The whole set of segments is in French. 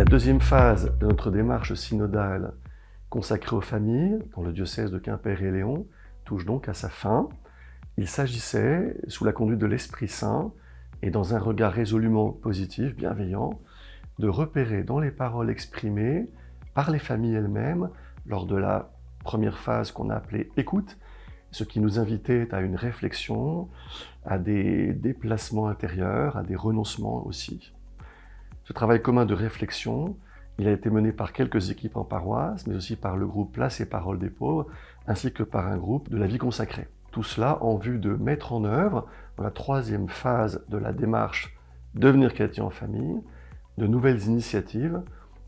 La deuxième phase de notre démarche synodale consacrée aux familles, dans le diocèse de Quimper et Léon, touche donc à sa fin. Il s'agissait, sous la conduite de l'Esprit Saint, et dans un regard résolument positif, bienveillant, de repérer dans les paroles exprimées par les familles elles-mêmes, lors de la première phase qu'on a appelée écoute, ce qui nous invitait à une réflexion, à des déplacements intérieurs, à des renoncements aussi. Ce travail commun de réflexion, il a été mené par quelques équipes en paroisse, mais aussi par le groupe Place et Parole des Pauvres, ainsi que par un groupe de la vie consacrée. Tout cela en vue de mettre en œuvre, dans la troisième phase de la démarche Devenir chrétien en famille, de nouvelles initiatives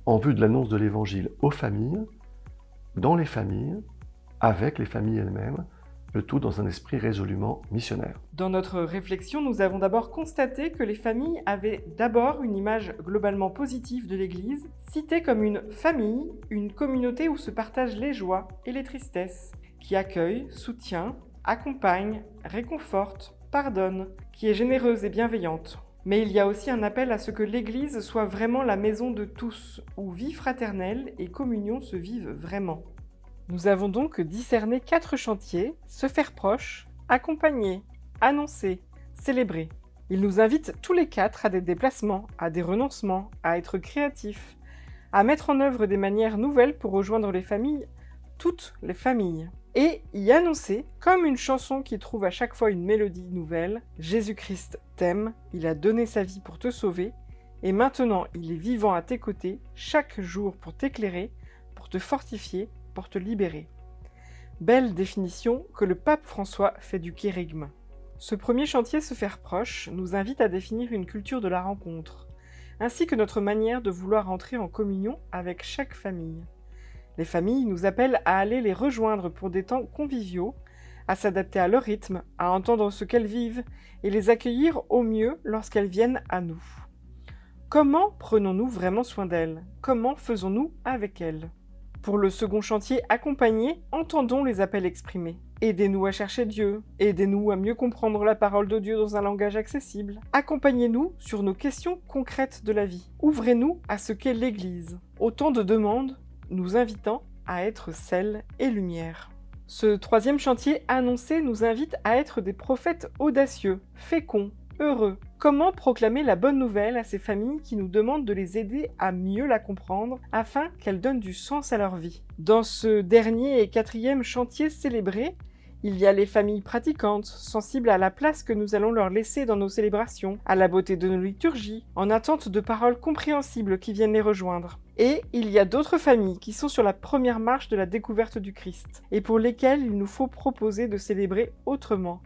en vue de l'annonce de l'Évangile aux familles, dans les familles, avec les familles elles-mêmes, le tout dans un esprit résolument missionnaire. Dans notre réflexion, nous avons d'abord constaté que les familles avaient d'abord une image globalement positive de l'Église, citée comme une famille, une communauté où se partagent les joies et les tristesses, qui accueille, soutient, accompagne, réconforte, pardonne, qui est généreuse et bienveillante. Mais il y a aussi un appel à ce que l'Église soit vraiment la maison de tous, où vie fraternelle et communion se vivent vraiment. Nous avons donc discerné 4 chantiers: se faire proche, accompagner, annoncer, célébrer. Ils nous invitent tous les 4 à des déplacements, à des renoncements, à être créatifs, à mettre en œuvre des manières nouvelles pour rejoindre les familles, toutes les familles, et y annoncer, comme une chanson qui trouve à chaque fois une mélodie nouvelle: Jésus-Christ t'aime, il a donné sa vie pour te sauver, et maintenant il est vivant à tes côtés, chaque jour pour t'éclairer, pour te fortifier, pour te libérer. Belle définition que le pape François fait du kérygme. Ce premier chantier, se faire proche, nous invite à définir une culture de la rencontre, ainsi que notre manière de vouloir entrer en communion avec chaque famille. Les familles nous appellent à aller les rejoindre pour des temps conviviaux, à s'adapter à leur rythme, à entendre ce qu'elles vivent et les accueillir au mieux lorsqu'elles viennent à nous. Comment prenons-nous vraiment soin d'elles? Comment faisons-nous avec elles? Pour le second chantier, accompagner, entendons les appels exprimés. Aidez-nous à chercher Dieu, aidez-nous à mieux comprendre la parole de Dieu dans un langage accessible. Accompagnez-nous sur nos questions concrètes de la vie. Ouvrez-nous à ce qu'est l'Église. Autant de demandes nous invitant à être sel et lumière. Ce troisième chantier annoncé nous invite à être des prophètes audacieux, féconds, heureux. Comment proclamer la bonne nouvelle à ces familles qui nous demandent de les aider à mieux la comprendre afin qu'elle donne du sens à leur vie? Dans ce dernier et quatrième chantier célébré, il y a les familles pratiquantes, sensibles à la place que nous allons leur laisser dans nos célébrations, à la beauté de nos liturgies, en attente de paroles compréhensibles qui viennent les rejoindre. Et il y a d'autres familles qui sont sur la première marche de la découverte du Christ, et pour lesquelles il nous faut proposer de célébrer autrement.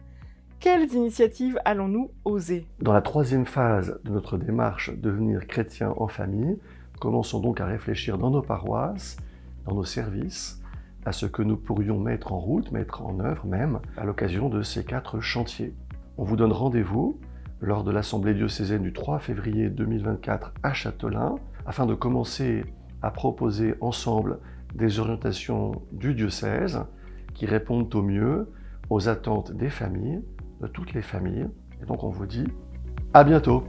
Quelles initiatives allons-nous oser? Dans la troisième phase de notre démarche Devenir chrétien en famille, commençons donc à réfléchir dans nos paroisses, dans nos services, à ce que nous pourrions mettre en route, mettre en œuvre même, à l'occasion de ces 4 chantiers. On vous donne rendez-vous lors de l'Assemblée diocésaine du 3 février 2024 à Châtelain, afin de commencer à proposer ensemble des orientations du diocèse qui répondent au mieux aux attentes des familles, de toutes les familles. Et donc on vous dit à bientôt.